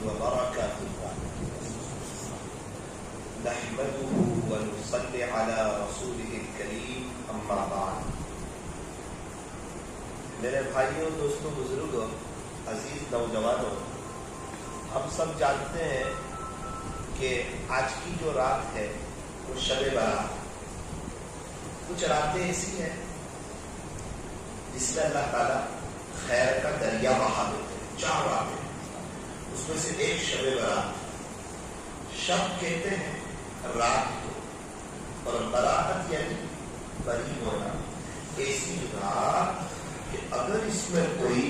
وبركاته نحمده ونصلي على رسوله الكريم اما بعد. میرے بھائیوں، دوستوں، بزرگوں، عزیز نوجوانوں، ہم سب جانتے ہیں کہ آج کی جو رات ہے وہ شب برات. کچھ راتیں ایسی ہیں جس میں اللہ تعالیٰ خیر کا دریا بہا دیتے ہیں. 4 راتیں، اس میں سے ایک شب برات. شب کہتے ہیں رات کو، اور برات یعنی بری ہونا. ایسی رات کہ اگر اس میں کوئی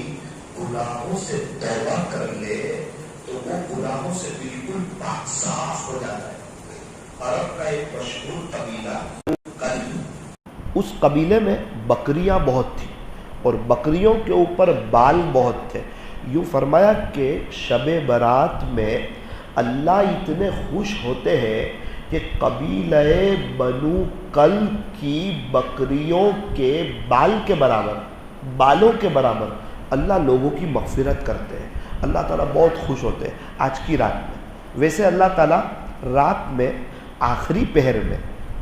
گناہوں سے توبہ کر لے تو وہ گناہوں سے بالکل پاک صاف ہو جاتا ہے. عرب کا ایک مشہور قبیلہ اس قبیلے میں بکریاں بہت تھیں اور بکریوں کے اوپر بال بہت تھے. یوں فرمایا کہ شب برات میں اللہ اتنے خوش ہوتے ہیں کہ قبیلہ بنو کلب کی بکریوں کے بال کے برابر، بالوں کے برابر اللہ لوگوں کی مغفرت کرتے ہیں. اللہ تعالیٰ بہت خوش ہوتے ہیں آج کی رات میں. ویسے اللہ تعالیٰ رات میں آخری پہر میں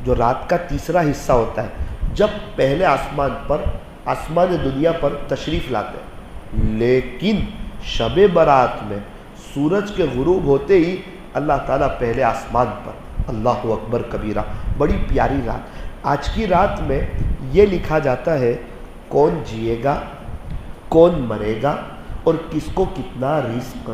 جو رات کا تیسرا حصہ ہوتا ہے، جب پہلے آسمان دنیا پر تشریف لاتے ہیں، لیکن شب برات میں سورج کے غروب ہوتے ہی اللہ تعالیٰ پہلے آسمان پر. اللہ اکبر کبیرہ. بڑی پیاری رات. آج کی رات میں یہ لکھا جاتا ہے کون جیے گا، کون مرے گا، اور کس کو کتنا رزق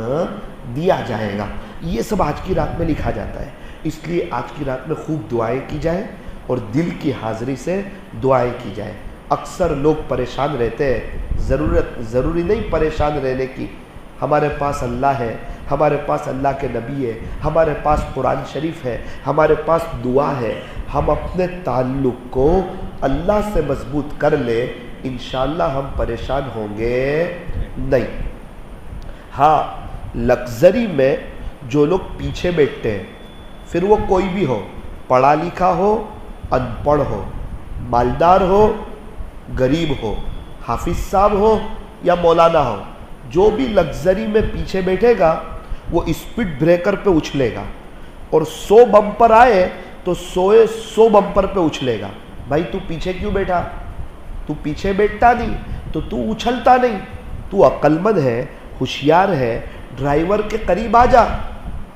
دیا جائے گا. یہ سب آج کی رات میں لکھا جاتا ہے. اس لیے آج کی رات میں خوب دعائیں کی جائیں اور دل کی حاضری سے دعائیں کی جائیں. اکثر لوگ پریشان رہتے ہیں. ضروری نہیں پریشان رہنے کی. ہمارے پاس اللہ ہے، ہمارے پاس اللہ کے نبی ہے، ہمارے پاس قرآن شریف ہے، ہمارے پاس دعا ہے. ہم اپنے تعلق کو اللہ سے مضبوط کر لیں، انشاءاللہ ہم پریشان ہوں گے نہیں. ہاں، لگژری میں جو لوگ پیچھے بیٹھتے ہیں، پھر وہ کوئی بھی ہو، پڑھا لکھا ہو، ان پڑھ ہو، مالدار ہو، غریب ہو، حافظ صاحب ہو یا مولانا ہو، جو بھی لگژری میں پیچھے بیٹھے گا وہ اسپیڈ بریکر پہ اچھلے گا، اور 100 بمپر آئے تو 100 بمپر پہ اچھلے گا. بھائی تو پیچھے کیوں بیٹھا؟ تو پیچھے بیٹھتا نہیں تو اچھلتا نہیں. تو عقل مند ہے، ہوشیار ہے، ڈرائیور کے قریب آ جا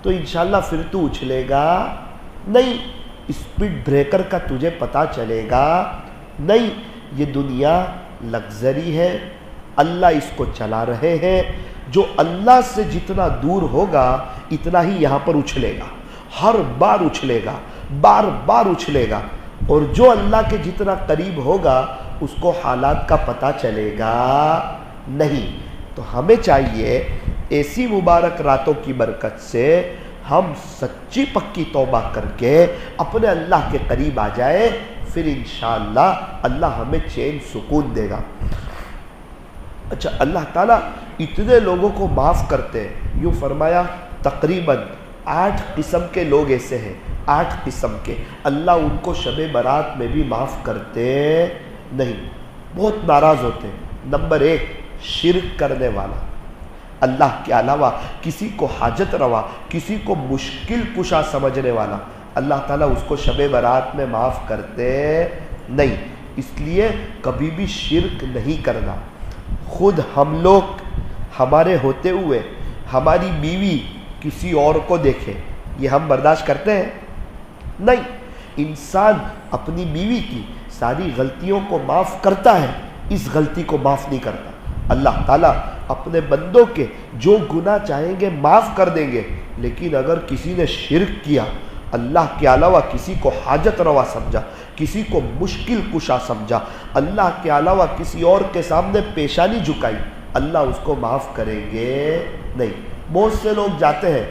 تو انشاءاللہ پھر تو اچھلے گا نہیں. اسپیڈ بریکر کا تجھے پتا چلے گا نہیں. یہ دنیا لگژری ہے، اللہ اس کو چلا رہے ہیں. جو اللہ سے جتنا دور ہوگا اتنا ہی یہاں پر اچھلے گا. ہر بار اچھلے گا، بار بار اچھلے گا. اور جو اللہ کے جتنا قریب ہوگا اس کو حالات کا پتہ چلے گا نہیں. تو ہمیں چاہیے ایسی مبارک راتوں کی برکت سے ہم سچی پکی توبہ کر کے اپنے اللہ کے قریب آ جائے، پھر انشاءاللہ اللہ ہمیں چین سکون دے گا. اچھا، اللہ تعالیٰ اتنے لوگوں کو معاف کرتے ہیں. یوں فرمایا تقریباً 8 قسم کے لوگ ایسے ہیں، 8 قسم کے. اللہ ان کو شب برات میں بھی معاف کرتے نہیں، بہت ناراض ہوتے ہیں. نمبر 1، شرک کرنے والا. اللہ کے علاوہ کسی کو حاجت روا، کسی کو مشکل کشا سمجھنے والا، اللہ تعالیٰ اس کو شب برات میں معاف کرتے نہیں. اس لیے کبھی بھی شرک نہیں کرنا. خود ہم لوگ ہمارے ہوتے ہوئے ہماری بیوی کسی اور کو دیکھے، یہ ہم برداشت کرتے ہیں؟ نہیں. انسان اپنی بیوی کی ساری غلطیوں کو معاف کرتا ہے، اس غلطی کو معاف نہیں کرتا. اللہ تعالیٰ اپنے بندوں کے جو گناہ چاہیں گے معاف کر دیں گے، لیکن اگر کسی نے شرک کیا، اللہ کے علاوہ کسی کو حاجت روا سمجھا، کسی کو مشکل کشا سمجھا، اللہ کے علاوہ کسی اور کے سامنے پیشانی جھکائی، اللہ اس کو معاف کریں گے نہیں. بہت سے لوگ جاتے ہیں،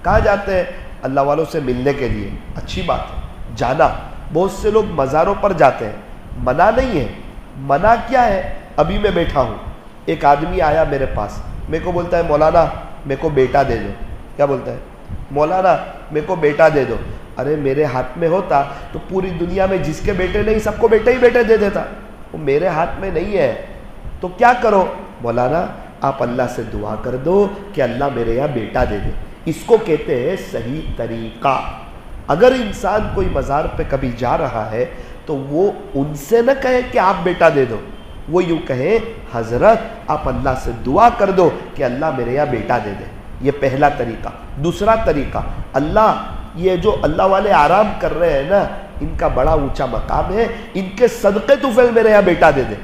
کہاں جاتے ہیں؟ اللہ والوں سے ملنے کے لیے. اچھی بات ہے جانا. بہت سے لوگ مزاروں پر جاتے ہیں، منع نہیں ہے. منع کیا ہے؟ ابھی میں بیٹھا ہوں، ایک آدمی آیا میرے پاس، میرے کو بولتا ہے مولانا میرے کو بیٹا دے دو. کیا بولتا ہے؟ مولانا میرے کو بیٹا دے دو. ارے میرے ہاتھ میں ہوتا تو پوری دنیا میں جس کے بیٹے نہیں سب کو بیٹے ہی بیٹے دے دیتا. وہ میرے ہاتھ میں نہیں ہے تو کیا کرو؟ مولانا آپ اللہ سے دعا کر دو کہ اللہ میرے یہاں بیٹا دے دے. اس کو کہتے ہیں صحیح طریقہ. اگر انسان کوئی مزار پہ کبھی جا رہا ہے تو وہ ان سے نہ کہے کہ آپ بیٹا دے دو, وہ یوں کہے حضرت آپ اللہ سے دعا کر دو کہ اللہ میرے یہاں بیٹا دے دے. یہ پہلا طریقہ. دوسرا طریقہ, اللہ یہ جو اللہ والے آرام کر رہے ہیں نا, ان کا بڑا اونچا مقام ہے, ان کے صدقے طفیل میرے یہاں بیٹا دے دے.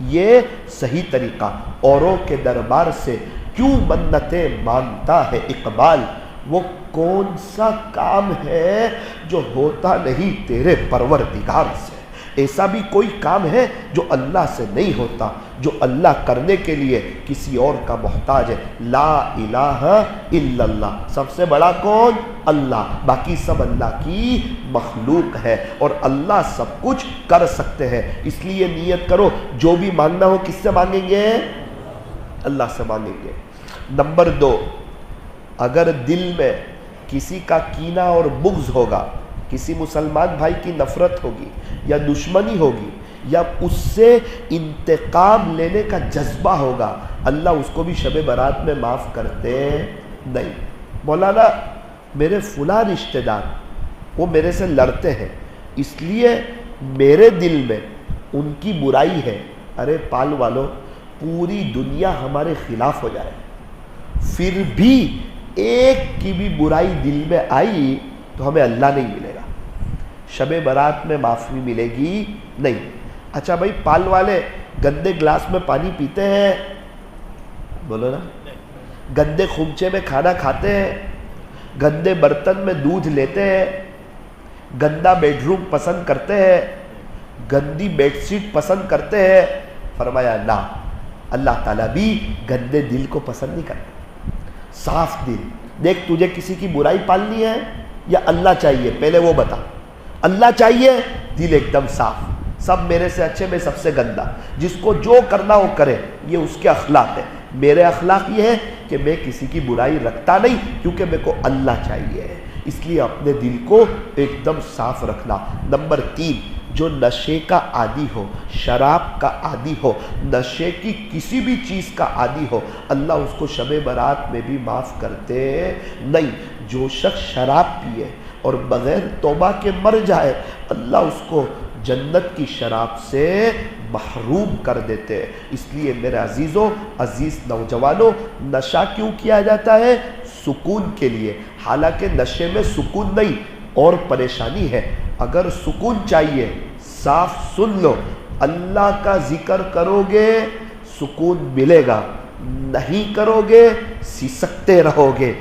یہ صحیح طریقہ. اوروں کے دربار سے کیوں منتیں مانگتا ہے اقبال, وہ کون سا کام ہے جو ہوتا نہیں تیرے پروردگار سے. ایسا بھی کوئی کام ہے جو اللہ سے نہیں ہوتا, جو اللہ کرنے کے لیے کسی اور کا محتاج ہے. لا الہ الا اللہ, سب سے بڑا کون؟ اللہ. باقی سب اللہ کی مخلوق ہے اور اللہ سب کچھ کر سکتے ہیں. اس لیے نیت کرو جو بھی مانگنا ہو کس سے مانگیں گے؟ اللہ سے مانگیں گے. نمبر 2, اگر دل میں کسی کا کینہ اور بغض ہوگا, کسی مسلمان بھائی کی نفرت ہوگی یا دشمنی ہوگی یا اس سے انتقام لینے کا جذبہ ہوگا, اللہ اس کو بھی شب برات میں معاف کرتے نہیں. مولانا میرے فلاں رشتہ دار وہ میرے سے لڑتے ہیں, اس لیے میرے دل میں ان کی برائی ہے. ارے پال والو, پوری دنیا ہمارے خلاف ہو جائے پھر بھی ایک کی بھی برائی دل میں آئی تو ہمیں اللہ نہیں ملے گا, شب برات میں معافی ملے گی نہیں. اچھا بھائی, پال والے گندے گلاس میں پانی پیتے ہیں, بولو نا, گندے خمچے میں کھانا کھاتے ہیں, گندے برتن میں دودھ لیتے ہیں, گندا بیڈ روم پسند کرتے ہیں, گندی بیڈ شیٹ پسند کرتے ہیں. فرمایا نہ, اللہ تعالیٰ بھی گندے دل کو پسند نہیں کرتا, صاف دل. دیکھ تجھے کسی کی برائی پالنی ہے یا اللہ چاہیے, پہلے وہ بتا. اللہ چاہیے, دل ایک دم صاف, سب میرے سے اچھے میں سب سے گندا, جس کو جو کرنا ہو کرے, یہ اس کے اخلاق ہے. میرے اخلاق یہ ہے کہ میں کسی کی برائی رکھتا نہیں کیونکہ میرے کو اللہ چاہیے, اس لیے اپنے دل کو ایک دم صاف رکھنا. نمبر 3, جو نشے کا عادی ہو, شراب کا عادی ہو, نشے کی کسی بھی چیز کا عادی ہو, اللہ اس کو شب برات میں بھی معاف کرتے نہیں. جو شخص شراب پیے اور بغیر توبہ کے مر جائے, اللہ اس کو جنت کی شراب سے محروم کر دیتے. اس لیے میرے عزیزوں, عزیز نوجوانوں, نشہ کیوں کیا جاتا ہے؟ سکون کے لیے. حالانکہ نشے میں سکون نہیں اور پریشانی ہے. اگر سکون چاہیے, صاف سن لو, اللہ کا ذکر کرو گے سکون ملے گا, نہیں کرو گے سسکتے رہو گے,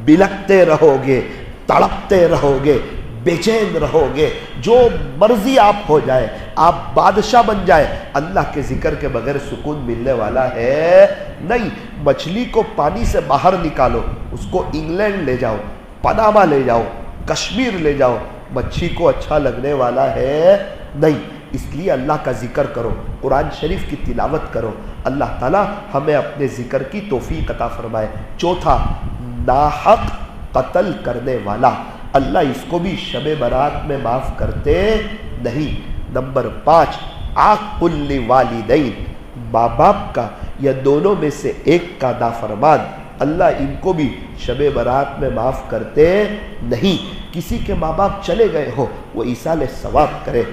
بلکتے رہو گے, تڑپتے رہو گے, بے چین رہو گے. جو مرضی آپ ہو جائے, آپ بادشاہ بن جائے, اللہ کے ذکر کے بغیر سکون ملنے والا ہے نہیں. مچھلی کو پانی سے باہر نکالو, اس کو انگلینڈ لے جاؤ, پناما لے جاؤ, کشمیر لے جاؤ, مچھی کو اچھا لگنے والا ہے نہیں. اس لیے اللہ کا ذکر کرو, قرآن شریف کی تلاوت کرو. اللہ تعالیٰ ہمیں اپنے ذکر کی توفیق عطا فرمائے. چوتھا, ناحق قتل کرنے والا, اللہ اس کو بھی شب برات میں معاف کرتے نہیں. نمبر 5, عاق الوالدین, ماں باپ کا یا دونوں میں سے ایک کا نافرمان, اللہ ان کو بھی شب برات میں معاف کرتے نہیں. کسی کے ماں باپ چلے گئے ہو, وہ ایصال ثواب کرے,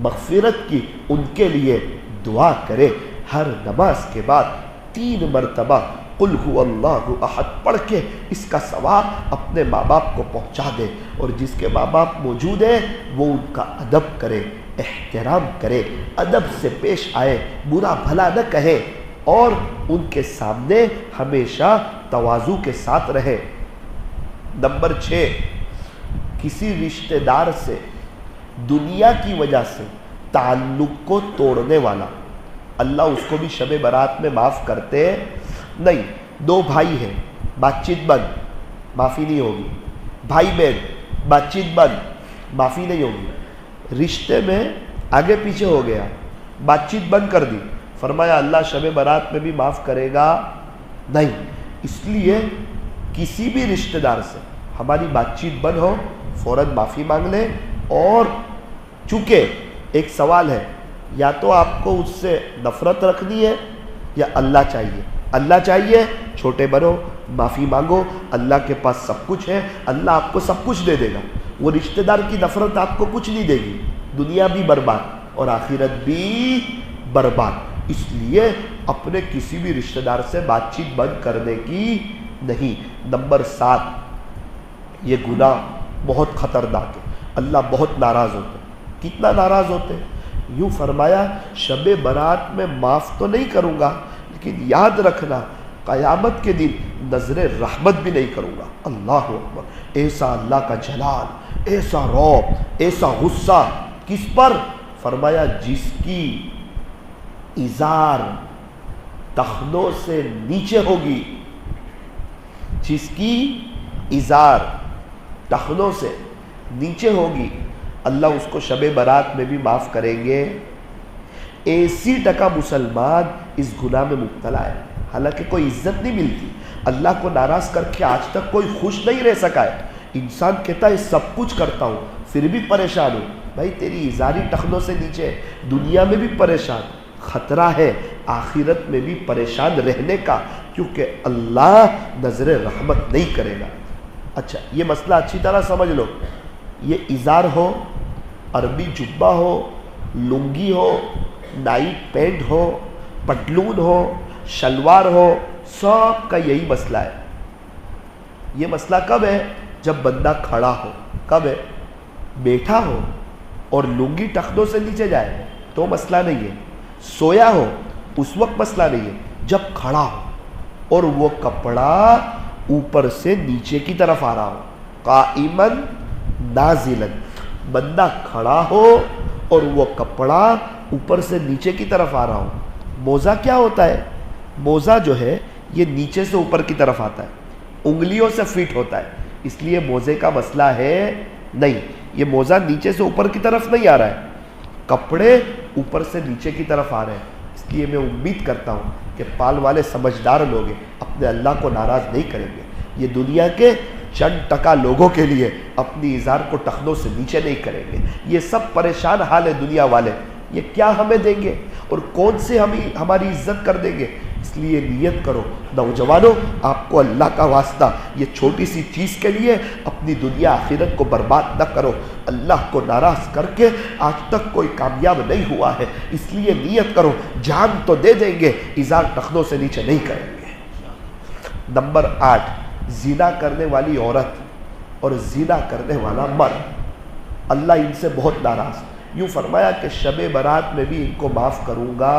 مغفرت کی ان کے لیے دعا کرے. ہر نماز کے بعد 3 مرتبہ قل هو اللہ احد پڑھ کے اس کا ثواب اپنے ماں باپ کو پہنچا دے. اور جس کے ماں باپ موجود ہیں وہ ان کا ادب کرے, احترام کرے, ادب سے پیش آئے, برا بھلا نہ کہے اور ان کے سامنے ہمیشہ تواضع کے ساتھ رہے. نمبر 6, کسی رشتہ دار سے دنیا کی وجہ سے تعلق کو توڑنے والا, اللہ اس کو بھی شب برات میں معاف کرتے نہیں. 2 بھائی ہیں, بات چیت بند, معافی نہیں ہوگی. بھائی بہن, بات چیت بند, معافی نہیں ہوگی. رشتے میں آگے پیچھے ہو گیا, بات چیت بند کر دی, فرمایا اللہ شب برات میں بھی معاف کرے گا نہیں. اس لیے کسی بھی رشتہ دار سے ہماری بات چیت بند ہو, فوراً معافی مانگ لیں. اور چونکہ ایک سوال ہے, یا تو آپ کو اس سے نفرت رکھنی ہے یا اللہ چاہیے. اللہ چاہیے چھوٹے بنو، معافی مانگو، اللہ کے پاس سب کچھ ہے، اللہ آپ کو سب کچھ دے دے گا۔ وہ رشتہ دار کی نفرت آپ کو کچھ نہیں دے گی، دنیا بھی برباد اور آخرت بھی برباد۔ اس لیے اپنے کسی بھی رشتہ دار سے بات چیت بند کرنے کی نہیں۔ نمبر 7، یہ گناہ بہت خطرناک ہے، اللہ بہت ناراض ہوتے ہیں۔ کتنا ناراض ہوتے ہیں؟ یوں فرمایا شب برات میں معاف تو نہیں کروں گا، لیکن یاد رکھنا قیامت کے دن نظر رحمت بھی نہیں کروں گا۔ اللہ اکبر! ایسا اللہ کا جلال، ایسا رعب، ایسا غصہ کس پر؟ فرمایا جس کی ازار ٹخنوں سے نیچے ہوگی، جس کی ازار ٹخنوں سے نیچے ہوگی، اللہ اس کو شب برات میں بھی معاف کریں گے۔ 80% مسلمان اس گناہ میں مبتلا ہے، حالانکہ کوئی عزت نہیں ملتی، اللہ کو ناراض کر کے آج تک کوئی خوش نہیں رہ سکا ہے۔ انسان کہتا ہے سب کچھ کرتا ہوں پھر بھی پریشان ہوں۔ بھائی تیری ازاری ٹخنوں سے نیچے ہے، دنیا میں بھی پریشان، خطرہ ہے آخرت میں بھی پریشان رہنے کا، کیونکہ اللہ نظر رحمت نہیں کرے گا۔ اچھا یہ مسئلہ اچھی طرح سمجھ لو، یہ ازار ہو، عربی جبہ ہو، لنگی ہو، نائٹ پینٹ ہو، پتلون ہو، شلوار ہو، سب کا یہی مسئلہ ہے۔ یہ مسئلہ کب ہے؟ جب بندہ کھڑا ہو۔ کب ہے؟ بیٹھا ہو اور لنگی ٹخنوں سے نیچے جائے تو مسئلہ نہیں ہے، سویا ہو اس وقت مسئلہ نہیں ہے، جب کھڑا ہو اور وہ کپڑا اوپر سے نیچے کی طرف آ رہا ہو، قائمن نازلن، بندہ کھڑا ہو اور وہ کپڑا اوپر سے نیچے کی طرف آ رہا ہو۔ موزہ کیا ہوتا ہے؟ موزہ جو ہے یہ نیچے سے اوپر کی طرف آتا ہے، انگلیوں سے فٹ ہوتا ہے، اس لیے موزے کا مسئلہ ہے نہیں، یہ موزہ نیچے سے اوپر کی طرف نہیں آ رہا ہے، کپڑے اوپر سے نیچے کی طرف آ رہے ہیں۔ اس لیے میں امید کرتا ہوں کہ پال والے سمجھدار لوگ اپنے اللہ کو ناراض نہیں کریں گے۔ یہ دنیا کے چند ٹکا لوگوں کے لیے اپنی ازار کو ٹخنوں سے نیچے نہیں کریں گے۔ یہ سب پریشان حال ہے دنیا والے، یہ کیا ہمیں دیں گے اور کون سے ہماری عزت کر دیں گے؟ اس لیے نیت کرو نوجوانوں، آپ کو اللہ کا واسطہ یہ چھوٹی سی چیز کے لیے اپنی دنیا آخرت کو برباد نہ کرو۔ اللہ کو ناراض کر کے آج تک کوئی کامیاب نہیں ہوا ہے، اس لیے نیت کرو جان تو دے دیں گے، ازار ٹخنوں سے نیچے نہیں کریں گے۔ نمبر 8، زنا کرنے والی عورت اور زنا کرنے والا مرد، اللہ ان سے بہت ناراض۔ یوں فرمایا کہ شب برات میں بھی ان کو معاف کروں گا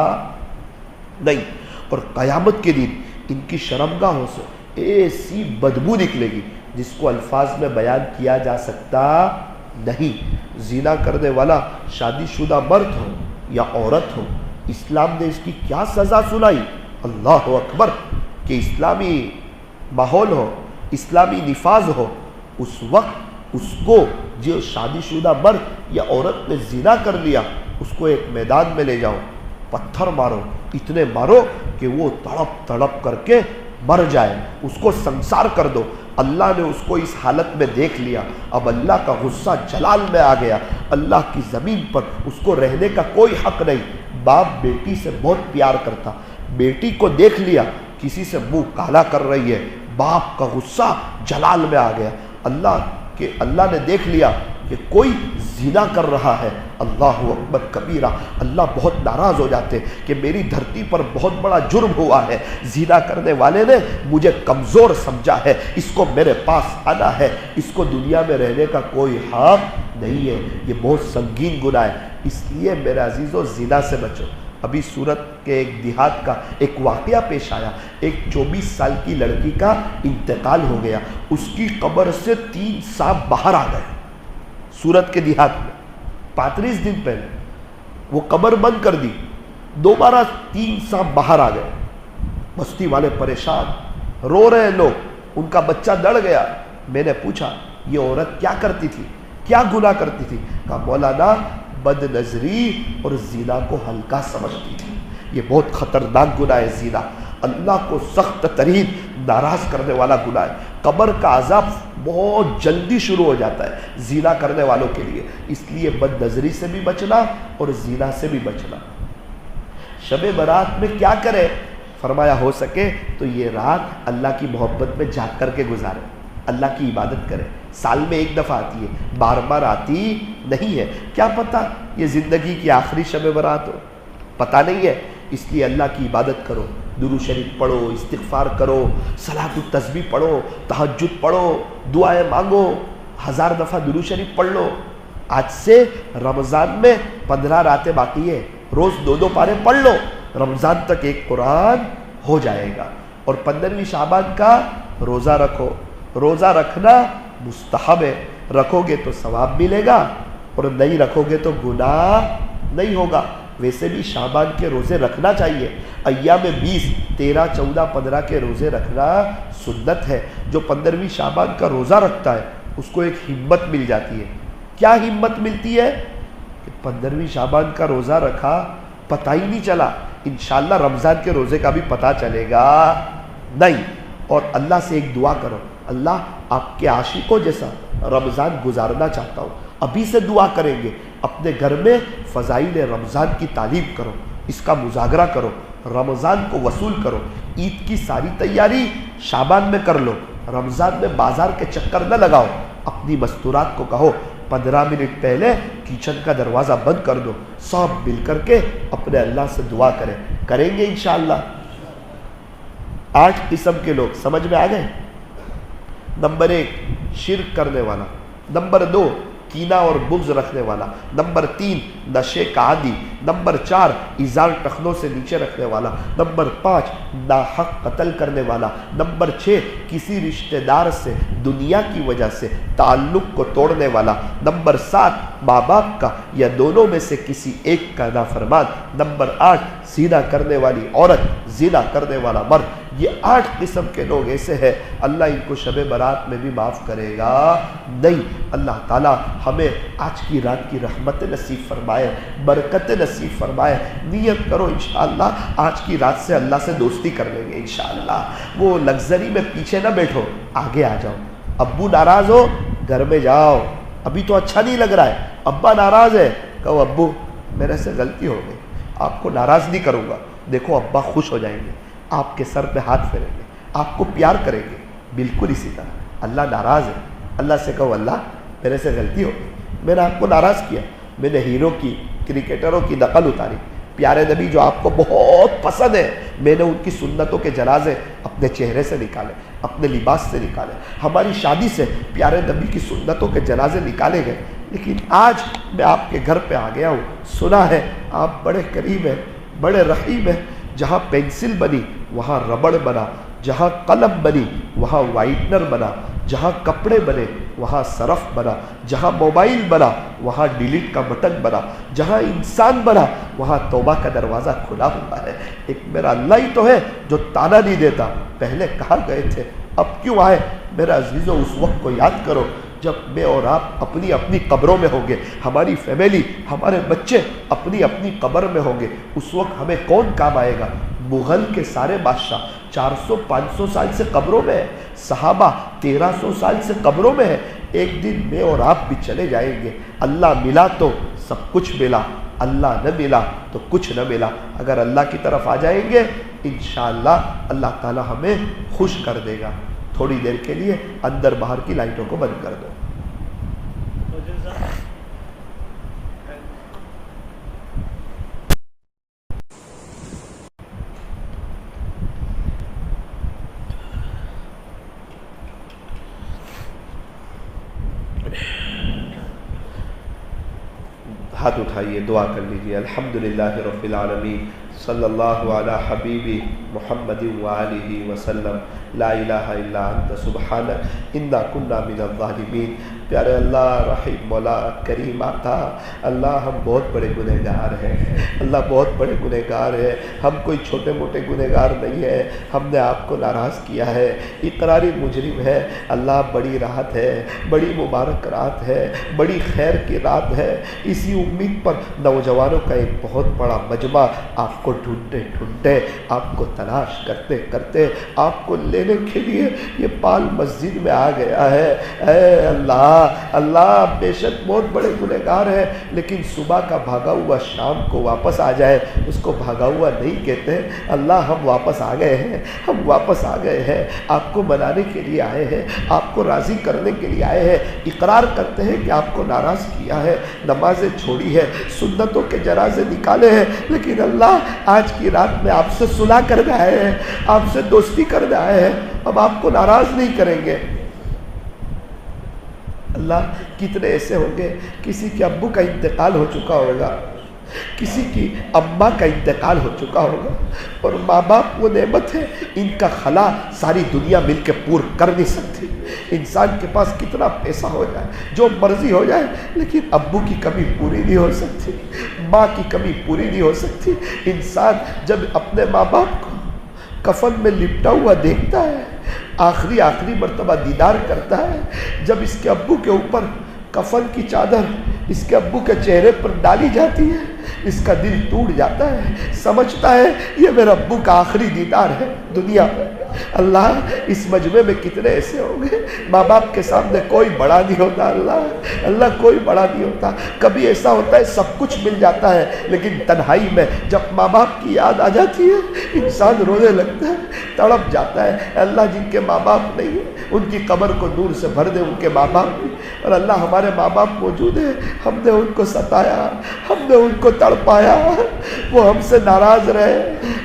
نہیں، اور قیامت کے دن ان کی شرمگاہوں سے ایسی بدبو نکلے گی جس کو الفاظ میں بیان کیا جا سکتا نہیں۔ زنا کرنے والا شادی شدہ مرد ہو یا عورت ہو، اسلام نے اس کی کیا سزا سنائی؟ اللہ اکبر! کہ اسلامی ماحول ہو، اسلامی نفاذ ہو، اس وقت اس کو جو شادی شدہ مرد یا عورت نے زنا کر لیا اس کو ایک میدان میں لے جاؤ، پتھر مارو، اتنے مارو کہ وہ تڑپ تڑپ کر کے مر جائے، اس کو سنسار کر دو۔ اللہ نے اس کو اس حالت میں دیکھ لیا، اب اللہ کا غصہ جلال میں آ گیا، اللہ کی زمین پر اس کو رہنے کا کوئی حق نہیں۔ باپ بیٹی سے بہت پیار کرتا، بیٹی کو دیکھ لیا کسی سے منہ کالا کر رہی ہے، باپ کا غصہ جلال میں آ گیا۔ اللہ نے دیکھ لیا کہ کوئی زنا کر رہا ہے، اللہ اکبر کبیرہ، اللہ بہت ناراض ہو جاتے کہ میری دھرتی پر بہت بڑا جرم ہوا ہے، زنا کرنے والے نے مجھے کمزور سمجھا ہے، اس کو میرے پاس آنا ہے، اس کو دنیا میں رہنے کا کوئی حق نہیں ہے۔ یہ بہت سنگین گناہ ہے، اس لیے میرے عزیزو زنا سے بچو۔ ابھی سورت کے ایک دیہات کا ایک واقعہ پیش آیا، ایک 24 سال کی لڑکی کا انتقال ہو گیا، اس کی قبر سے 3 سانپ باہر آ گئے سورت کے دیہات میں 35 دن پہلے، وہ قبر بند کر دی، دوبارہ 3 سانپ باہر آ گئے، بستی والے پریشان، رو رہے ہیں لوگ، ان کا بچہ ڈر گیا۔ میں نے پوچھا یہ عورت کیا کرتی تھی، کیا گناہ کرتی تھی؟ کہا مولانا بد نظری اور زنا کو ہلکا سمجھتی تھی، یہ بہت خطرناک گناہ ہے زنا، اللہ کو سخت ترین ناراض کرنے والا گناہ ہے۔ قبر کا عذاب بہت جلدی شروع ہو جاتا ہے زنا کرنے والوں کے لیے، اس لیے بد نظری سے بھی بچنا اور زنا سے بھی بچنا۔ شب برات میں کیا کرے؟ فرمایا ہو سکے تو یہ رات اللہ کی محبت میں جاگ کر کے گزارے، اللہ کی عبادت کرے۔ سال میں ایک دفعہ آتی ہے، بار بار آتی نہیں ہے، کیا پتہ یہ زندگی کی آخری شب برات ہو، پتہ نہیں ہے۔ اس لیے اللہ کی عبادت کرو، درود شریف پڑھو، استغفار کرو، صلاۃ التسبیح پڑھو، تہجد پڑھو، دعائیں مانگو، 1000 دفعہ درود شریف پڑھ لو۔ آج سے رمضان میں 15 راتیں باقی ہے، روز 2 پارے پڑھ لو، رمضان تک ایک قرآن ہو جائے گا۔ اور 15ویں شعبان کا روزہ رکھو، روزہ رکھنا مستحب ہے، رکھو گے تو ثواب ملے گا اور نہیں رکھو گے تو گناہ نہیں ہوگا۔ ویسے بھی شعبان کے روزے رکھنا چاہیے، ایام 20، 13، 14، 15 کے روزے رکھنا سنت ہے۔ جو 15ویں شعبان کا روزہ رکھتا ہے اس کو ایک ہمت مل جاتی ہے۔ کیا ہمت ملتی ہے؟ کہ 15ویں شعبان کا روزہ رکھا، پتہ ہی نہیں چلا، انشاءاللہ رمضان کے روزے کا بھی پتہ چلے گا نہیں۔ اور اللہ سے ایک دعا کرو، اللہ آپ کے عاشقوں جیسا رمضان گزارنا چاہتا ہوں۔ ابھی سے دعا کریں گے، اپنے گھر میں فضائل رمضان کی تعلیم کرو، اس کا مذاکرہ کرو، رمضان کو وصول کرو۔ عید کی ساری تیاری شعبان میں کر لو، رمضان میں بازار کے چکر نہ لگاؤ۔ اپنی مستورات کو کہو 15 منٹ پہلے کچن کا دروازہ بند کر دو، سب مل کر کے اپنے اللہ سے دعا کریں گے انشاءاللہ۔ 8 قسم کے لوگ سمجھ میں آ گئے؟ نمبر 1 شرک کرنے والا، نمبر 2 کینہ اور بغض رکھنے والا، نمبر 3 نشے کا عادی، نمبر 4 ازار ٹخنوں سے نیچے رکھنے والا، نمبر 5 ناحق قتل کرنے والا، نمبر 6 کسی رشتہ دار سے دنیا کی وجہ سے تعلق کو توڑنے والا، نمبر 7 ماں باپ کا یا دونوں میں سے کسی ایک کا نافرمان، نمبر 8 زنا کرنے والی عورت، زنا کرنے والا مرد۔ یہ 8 قسم کے لوگ ایسے ہیں، اللہ ان کو شب برات میں بھی معاف کرے گا نہیں۔ اللہ تعالی ہمیں آج کی رات کی رحمت نصیب فرمائے، برکت نصیب فرمائے۔ نیت کرو انشاءاللہ آج کی رات سے اللہ سے دوستی کر لیں گے انشاءاللہ۔ وہ لگژری میں پیچھے نہ بیٹھو، آگے آ جاؤ۔ ابو ناراض ہو گھر میں جاؤ، ابھی تو اچھا نہیں لگ رہا ہے، ابا ناراض ہے، کہو ابو میرے سے غلطی ہو گئی، آپ کو ناراض نہیں کروں گا۔ دیکھو ابا خوش ہو جائیں گے، آپ کے سر پہ ہاتھ پھیریں گے، آپ کو پیار کریں گے۔ بالکل اسی طرح اللہ ناراض ہے، اللہ سے کہو اللہ میرے سے غلطی ہو گئی، میں نے آپ کو ناراض کیا، میں نے ہیرو کی کرکٹروں کی نقل اتاری، پیارے نبی جو آپ کو بہت پسند ہے، میں نے ان کی سنتوں کے جنازے اپنے چہرے سے نکالے، اپنے لباس سے نکالے۔ ہماری شادی سے پیارے نبی کی سنتوں کے جنازے نکالے گئے، لیکن آج میں آپ کے گھر پہ آ گیا ہوں، سنا ہے آپ بڑے قریب ہیں، بڑے رحیم ہیں۔ جہاں پینسل بنی وہاں ربڑ بنا، جہاں قلم بنی وہاں وائٹنر بنا، جہاں کپڑے بنے وہاں سرف بنا، جہاں موبائل بنا وہاں ڈیلیٹ کا بٹن بنا، جہاں انسان بنا وہاں توبہ کا دروازہ کھلا ہوا ہے۔ ایک میرا اللہ ہی تو ہے جو تانا نہیں دیتا، پہلے کہاں گئے تھے اب کیوں آئے؟ میرا عزیزو اس وقت کو یاد کرو جب میں اور آپ اپنی اپنی قبروں میں ہوں گے، ہماری فیملی، ہمارے بچے اپنی اپنی قبر میں ہوں گے، اس وقت ہمیں کون کام آئے گا؟ مغل کے سارے بادشاہ 400-500 سال سے قبروں میں ہے، صحابہ 1300 سال سے قبروں میں ہے۔ ایک دن میں اور آپ بھی چلے جائیں گے۔ اللہ ملا تو سب کچھ ملا، اللہ نہ ملا تو کچھ نہ ملا۔ اگر اللہ کی طرف آ جائیں گے انشاءاللہ اللہ تعالی ہمیں خوش کر دے گا۔ تھوڑی دیر کے لیے اندر باہر کی لائٹوں کو بند کر دو۔ ہاتھ اٹھائیے، دعا کر لیجیے۔ الحمدللہ رب العالمین، صلی اللہ علی حبیبی محمد وآلہ وسلم، لا الہ الا انت سبحانک انا کنا من الظالمین۔ پیارے اللہ، رحیم مولا، کریم آقا، اللہ ہم بہت بڑے گنہگار ہیں، اللہ بہت بڑے گنہگار ہیں، ہم کوئی چھوٹے موٹے گنہگار نہیں ہیں، ہم نے آپ کو ناراض کیا ہے، اقراری مجرم ہے۔ اللہ بڑی رات ہے، بڑی مبارک رات ہے، بڑی خیر کی رات ہے، اسی امید پر نوجوانوں کا ایک بہت بڑا مجمع آپ کو ڈھونڈتے ڈھونڈتے، آپ کو تلاش کرتے کرتے، آپ کو لے دینے کے لیے یہ پال مسجد میں آ گیا ہے۔ اے اللہ، اللہ بے شک بہت بڑے گنہگار ہیں، لیکن صبح کا بھاگا ہوا شام کو واپس آ جائے اس کو بھاگا ہوا نہیں کہتے۔ اللہ ہم واپس آ گئے ہیں، ہم واپس آ گئے ہیں، آپ کو منانے کے لیے آئے ہیں، آپ کو راضی کرنے کے لیے آئے ہیں۔ اقرار کرتے ہیں کہ آپ کو ناراض کیا ہے، نمازیں چھوڑی ہے، سنتوں کے جنازے نکالے ہیں، لیکن اللہ آج کی رات میں آپ سے صلح کرنے آئے ہیں، آپ سے دوستی کرنے آئے ہیں، اب آپ کو ناراض نہیں کریں گے۔ اللہ کتنے ایسے ہوں گے، کسی کے ابو کا انتقال ہو چکا ہوگا، کسی کی اماں کا انتقال ہو چکا ہوگا، اور ماں باپ وہ نعمت ہے، ان کا خلا ساری دنیا مل کے پور کر نہیں سکتی۔ انسان کے پاس کتنا پیسہ ہو جائے، جو مرضی ہو جائے، لیکن ابو کی کمی پوری نہیں ہو سکتی، ماں کی کمی پوری نہیں ہو سکتی۔ انسان جب اپنے ماں باپ کو کفن میں لپٹا ہوا دیکھتا ہے، آخری مرتبہ دیدار کرتا ہے، جب اس کے ابو کے اوپر کفن کی چادر اس کے ابو کے چہرے پر ڈالی جاتی ہے، اس کا دل ٹوٹ جاتا ہے، سمجھتا ہے یہ میرے ابو کا آخری دیدار ہے دنیا میں۔ اللہ اس مجمع میں کتنے ایسے ہوں گے، ماں باپ کے سامنے کوئی بڑا نہیں ہوتا، اللہ کوئی بڑا نہیں ہوتا۔ کبھی ایسا ہوتا ہے سب کچھ مل جاتا ہے، لیکن تنہائی میں جب ماں باپ کی یاد آ جاتی ہے انسان رونے لگتا ہے، تڑپ جاتا ہے۔ اللہ جن کے ماں باپ نہیں ہیں ان کی قبر کو نور سے بھر دے، ان کے ماں باپ بھی، اور اللہ ہمارے ماں باپ موجود ہیں، ہم نے ان کو ستایا، ہم نے ان کو تڑپایا، وہ ہم سے ناراض رہے،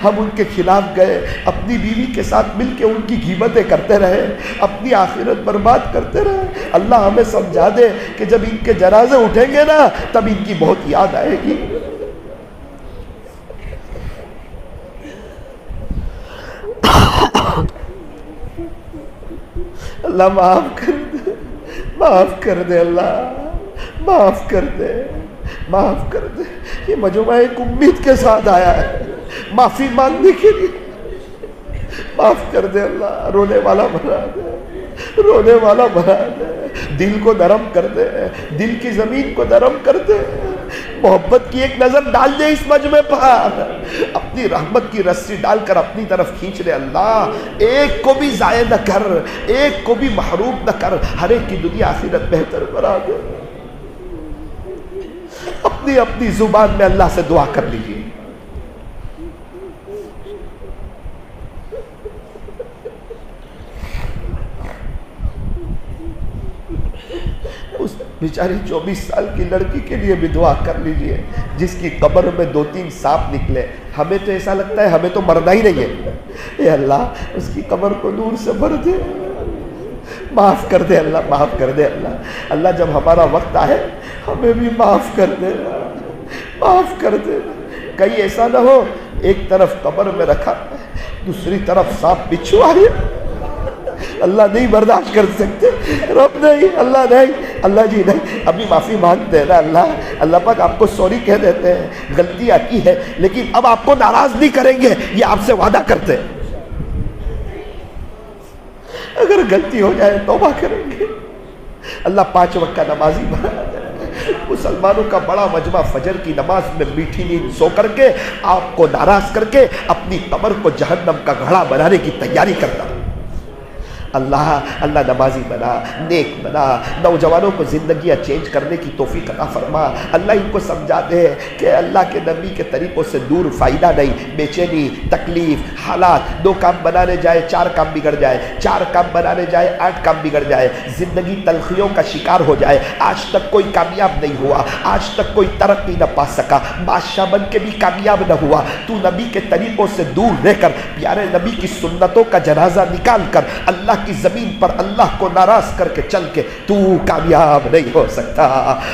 ہم ان کے خلاف گئے، اپنی بیوی کے ساتھ مل کے ان کی غیبتیں کرتے رہے، اپنی آخرت برباد کرتے رہے۔ اللہ ہمیں سمجھا دے کہ جب ان کے جنازے اٹھیں گے نا تب ان کی بہت یاد آئے گی۔ اللہ معاف کر دے، معاف کر دے، اللہ معاف کر دے، معاف کر دے۔ یہ مجمع ایک امید کے ساتھ آیا ہے معافی مانگنے کے لیے، معاف کر دے اللہ، رونے والا بنا دے، رونے والا بنا دے، دل کو نرم کر دے، دل کی زمین کو نرم کر دے، محبت کی ایک نظر ڈال دے اس مجمع پر، اپنی رحمت کی رسی ڈال کر اپنی طرف کھینچ لے۔ اللہ ایک کو بھی ضائع نہ کر، ایک کو بھی محروم نہ کر، ہر ایک کی دنیا آخرت بہتر بنا دے۔ اپنی اپنی زبان میں اللہ سے دعا کر لیجیے۔ اس بیچاری 24 سال کی لڑکی کے لیے بھی دعا کر لیجئے جس کی قبر میں 2-3 سانپ نکلے۔ ہمیں تو ایسا لگتا ہے ہمیں تو مرنا ہی نہیں ہے، اے اللہ اس کی قبر کو نور سے بھر دے، معاف کر دے اللہ، معاف کر دے اللہ۔ اللہ جب ہمارا وقت آئے ہمیں بھی معاف کر دے، معاف کر دے۔ کہیں ایسا نہ ہو ایک طرف قبر میں رکھا دوسری طرف سانپ بچھو آئے، اللہ نہیں برداشت کر سکتے، رب نہیں، اللہ نہیں، اللہ جی نہیں، ابھی معافی مانگتے ہیں نا اللہ، اللہ پاک آپ کو سوری کہہ دیتے ہیں، غلطیاں کی ہے لیکن اب آپ کو ناراض نہیں کریں گے، یہ آپ سے وعدہ کرتے ہیں۔ اگر غلطی ہو جائے توبہ کریں گے، اللہ 5 وقت کا نمازی بنا دے۔ مسلمانوں کا بڑا مجمع فجر کی نماز میں میٹھی نیند سو کر کے آپ کو ناراض کر کے اپنی قبر کو جہنم کا گھڑا بنانے کی تیاری کرتا۔ اللہ اللہ نمازی بنا، نیک بنا، نوجوانوں کو زندگیاں چینج کرنے کی توفیق عطا فرما۔ اللہ ان کو سمجھا دے کہ اللہ کے نبی کے طریقوں سے دور فائدہ نہیں، بے چینی، تکلیف، حالات، 2 کام بنانے جائے 4 کام بگڑ جائے، 4 کام بنانے جائے 8 کام بگڑ جائے، زندگی تلخیوں کا شکار ہو جائے، آج تک کوئی کامیاب نہیں ہوا، آج تک کوئی ترقی نہ پا سکا، بادشاہ بن کے بھی کامیاب نہ ہوا، تو نبی کے طریقوں سے دور رہ کر پیارے نبی کی سنتوں کا جنازہ نکال کر اللہ کی زمین پر اللہ کو ناراض کر کے چل کے تو کامیاب نہیں ہو سکتا۔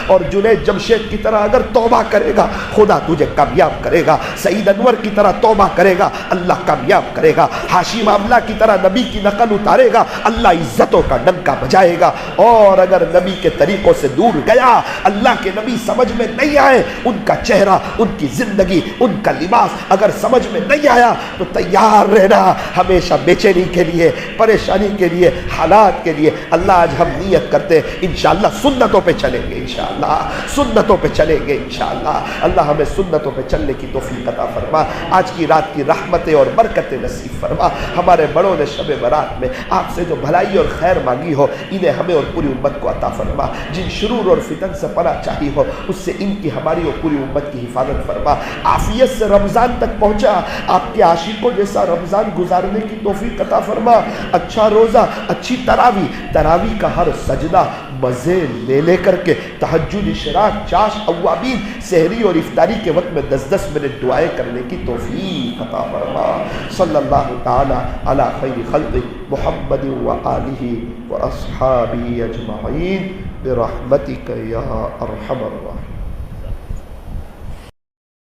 اور جنید جمشید کی طرح اگر توبہ کرے گا خدا تجھے کامیاب کرے گا، سعید انور کی طرح توبہ کرے گا اللہ کامیاب کرے گا، ہاشم معاملہ کی طرح نبی کی نقل اتارے گا اللہ عزتوں کا ڈنکا بجائے گا۔ اور اگر نبی کے طریقوں سے دور گیا، اللہ کے نبی سمجھ میں نہیں آئے، ان کا چہرہ، ان کی زندگی، ان کا لباس اگر سمجھ میں نہیں آیا تو تیار رہنا ہمیشہ بے چینی کے لیے، پریشانی کے لیے، حالات کے لیے اللہ آج ہم نیت کرتے ہیں انشاءاللہ سنتوں پہ چلیں گے، انشاءاللہ سنتوں پہ چلیں گے انشاءاللہ۔ اللہ ہمیں سنتوں پہ چلنے کی توفیق عطا فرما، آج کی رات کی رحمتیں اور برکتیں نصیب فرما۔ ہمارے بڑوں نے شب برات میں آپ سے جو بھلائی اور خیر مانگی ہو انہیں ہمیں اور پوری امت کو عطا فرما، جن شرور اور فتن سے پناہ چاہی ہو اس سے ان کی، ہماری اور پوری امت کی حفاظت فرما۔ عافیت سے رمضان تک پہنچا، آپ کے عاشقوں جیسا رمضان گزارنے کی توفیق عطا فرما۔ اچھا روزہ، اچھی تراویح کا ہر سجدہ مزے لے کر کے، تہجد، اشراق، چاش، اوابین، سحری اور افطاری کے وقت میں 10 منٹ دعائیں کرنے کی توفیق عطا فرما۔ صلی اللہ تعالی علی خیر خلق محمد و آلہ و اصحابہ اجمعین برحمتک یا ارحم الراحمین۔